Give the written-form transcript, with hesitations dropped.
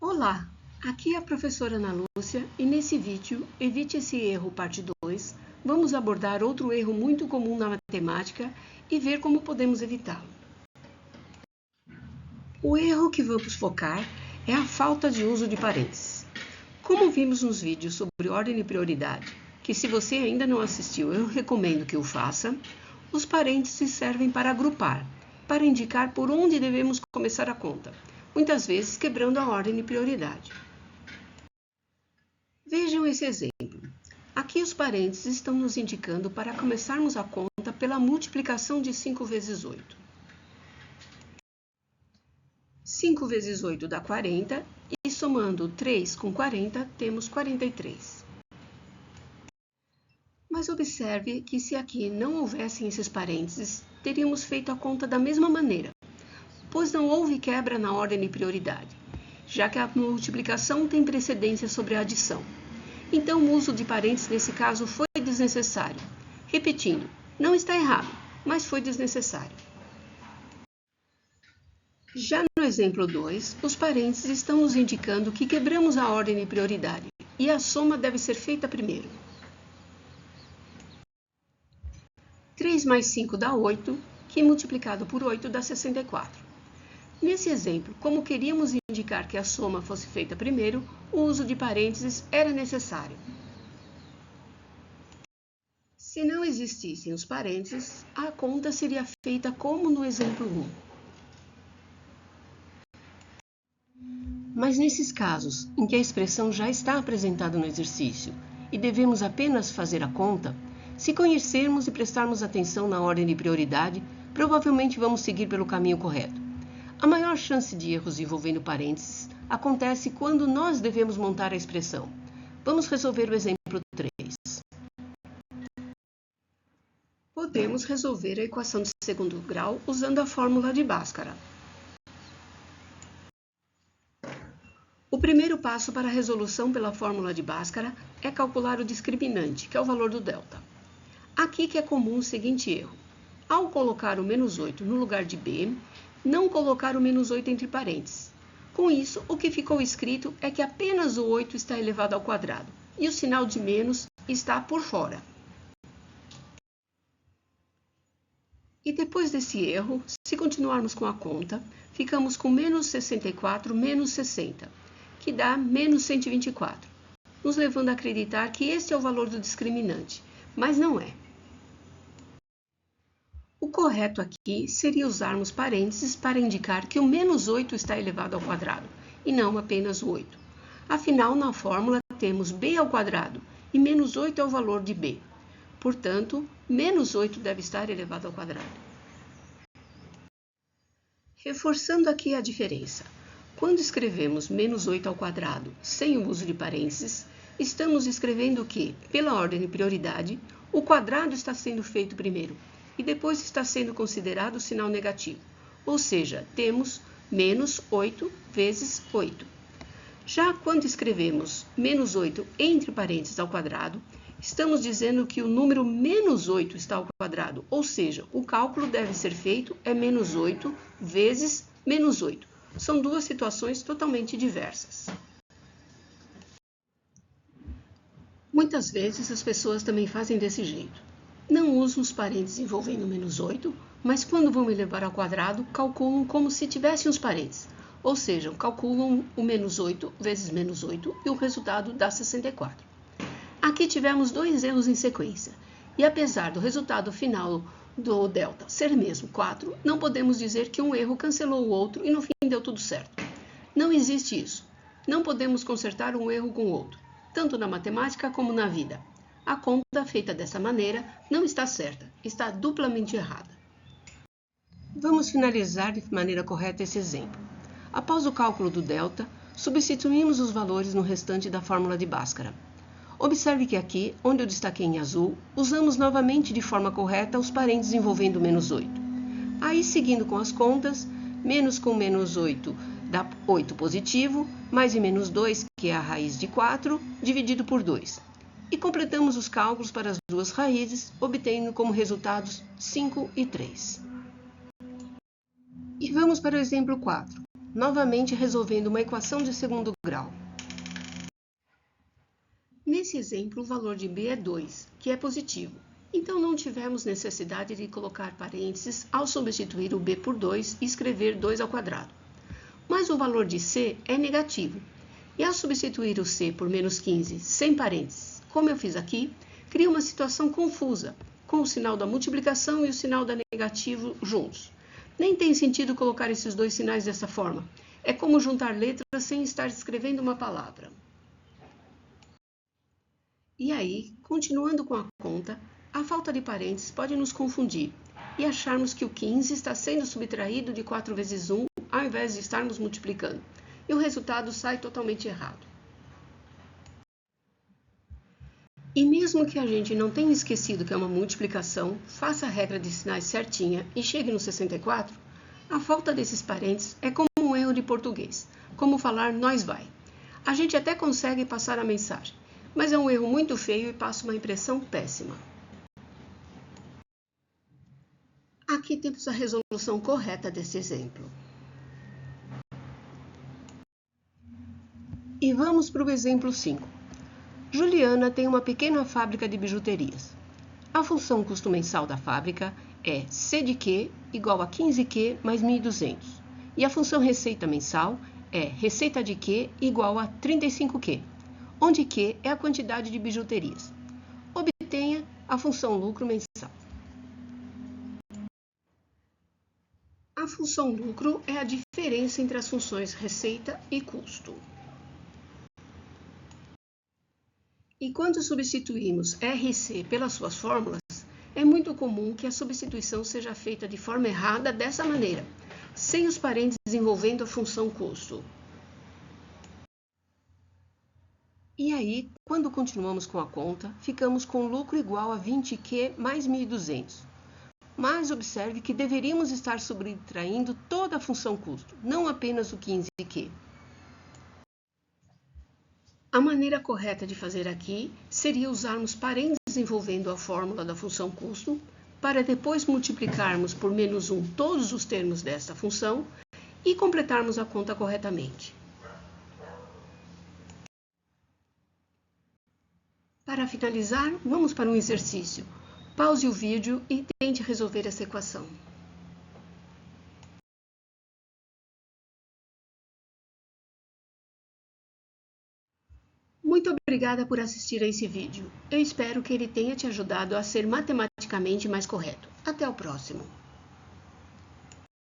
Olá, aqui é a professora Ana Lúcia e nesse vídeo, Evite esse erro parte 2, vamos abordar outro erro muito comum na matemática e ver como podemos evitá-lo. O erro que vamos focar é a falta de uso de parênteses. Como vimos nos vídeos sobre ordem e prioridade, que se você ainda não assistiu, eu recomendo que o faça, os parênteses servem para agrupar, para indicar por onde devemos começar a conta, muitas vezes quebrando a ordem de prioridade. Vejam esse exemplo. Aqui os parênteses estão nos indicando para começarmos a conta pela multiplicação de 5 vezes 8. 5 vezes 8 dá 40 e somando 3 com 40 temos 43. Mas observe que se aqui não houvessem esses parênteses, teríamos feito a conta da mesma maneira, pois não houve quebra na ordem de prioridade, já que a multiplicação tem precedência sobre a adição. Então o uso de parênteses nesse caso foi desnecessário. Repetindo, não está errado, mas foi desnecessário. Já no exemplo 2, os parênteses estão nos indicando que quebramos a ordem de prioridade e a soma deve ser feita primeiro. 3 mais 5 dá 8, que multiplicado por 8 dá 64. Nesse exemplo, como queríamos indicar que a soma fosse feita primeiro, o uso de parênteses era necessário. Se não existissem os parênteses, a conta seria feita como no exemplo 1. Mas nesses casos, em que a expressão já está apresentada no exercício e devemos apenas fazer a conta, se conhecermos e prestarmos atenção na ordem de prioridade, provavelmente vamos seguir pelo caminho correto. A maior chance de erros envolvendo parênteses acontece quando nós devemos montar a expressão. Vamos resolver o exemplo 3. Podemos resolver a equação de segundo grau usando a fórmula de Bhaskara. O primeiro passo para a resolução pela fórmula de Bhaskara é calcular o discriminante, que é o valor do delta. Aqui que é comum o seguinte erro. Ao colocar o menos 8 no lugar de b, não colocar o menos 8 entre parênteses. Com isso, o que ficou escrito é que apenas o 8 está elevado ao quadrado, e o sinal de menos está por fora. E depois desse erro, se continuarmos com a conta, ficamos com menos 64 menos 60, que dá menos 124, nos levando a acreditar que este é o valor do discriminante, mas não é. O correto aqui seria usarmos parênteses para indicar que o menos 8 está elevado ao quadrado, e não apenas o 8. Afinal, na fórmula temos b ao quadrado, e menos 8 é o valor de b. Portanto, menos 8 deve estar elevado ao quadrado. Reforçando aqui a diferença. Quando escrevemos menos 8 ao quadrado sem o uso de parênteses, estamos escrevendo que, pela ordem de prioridade, o quadrado está sendo feito primeiro, e depois está sendo considerado o sinal negativo, ou seja, temos menos 8 vezes 8. Já quando escrevemos menos 8 entre parênteses ao quadrado, estamos dizendo que o número menos 8 está ao quadrado, ou seja, o cálculo deve ser feito é menos 8 vezes menos 8. São duas situações totalmente diversas. Muitas vezes as pessoas também fazem desse jeito. Não usam os parênteses envolvendo menos 8, mas quando vão elevar ao quadrado, calculam como se tivessem os parênteses. Ou seja, calculam o menos 8 vezes menos 8 e o resultado dá 64. Aqui tivemos dois erros em sequência. E apesar do resultado final do delta ser mesmo 4, não podemos dizer que um erro cancelou o outro e no fim deu tudo certo. Não existe isso. Não podemos consertar um erro com o outro, tanto na matemática como na vida. A conta feita dessa maneira não está certa, está duplamente errada. Vamos finalizar de maneira correta esse exemplo. Após o cálculo do delta, substituímos os valores no restante da fórmula de Bhaskara. Observe que aqui, onde eu destaquei em azul, usamos novamente de forma correta os parênteses envolvendo menos 8. Aí, seguindo com as contas, menos com menos 8 dá 8 positivo, mais e menos 2, que é a raiz de 4, dividido por 2. E completamos os cálculos para as duas raízes, obtendo como resultados 5 e 3. E vamos para o exemplo 4. novamente resolvendo uma equação de segundo grau. Nesse exemplo, o valor de b é 2, que é positivo. Então, não tivemos necessidade de colocar parênteses ao substituir o b por 2 e escrever 2 ao quadrado. Mas o valor de c é negativo. E ao substituir o c por menos 15 sem parênteses, como eu fiz aqui, cria uma situação confusa, com o sinal da multiplicação e o sinal da negativo juntos. Nem tem sentido colocar esses dois sinais dessa forma. É como juntar letras sem estar escrevendo uma palavra. E aí, continuando com a conta, a falta de parênteses pode nos confundir e acharmos que o 15 está sendo subtraído de 4 vezes 1 ao invés de estarmos multiplicando. E o resultado sai totalmente errado. E mesmo que a gente não tenha esquecido que é uma multiplicação, faça a regra de sinais certinha e chegue no 64, a falta desses parênteses é como um erro de português, como falar nós vai. A gente até consegue passar a mensagem, mas é um erro muito feio e passa uma impressão péssima. Aqui temos a resolução correta desse exemplo. E vamos para o exemplo 5. Juliana tem uma pequena fábrica de bijuterias. A função custo mensal da fábrica é C de Q igual a 15Q mais 1.200. E a função receita mensal é receita de Q igual a 35Q, onde Q é a quantidade de bijuterias. Obtenha a função lucro mensal. A função lucro é a diferença entre as funções receita e custo. E quando substituímos RC pelas suas fórmulas, é muito comum que a substituição seja feita de forma errada dessa maneira, sem os parênteses envolvendo a função custo. E aí, quando continuamos com a conta, ficamos com lucro igual a 20Q mais 1.200. Mas observe que deveríamos estar subtraindo toda a função custo, não apenas o 15Q. A maneira correta de fazer aqui seria usarmos parênteses envolvendo a fórmula da função custo, para depois multiplicarmos por menos 1 todos os termos desta função e completarmos a conta corretamente. Para finalizar, vamos para um exercício. Pause o vídeo e tente resolver essa equação. Muito obrigada por assistir a esse vídeo. Eu espero que ele tenha te ajudado a ser matematicamente mais correto. Até o próximo.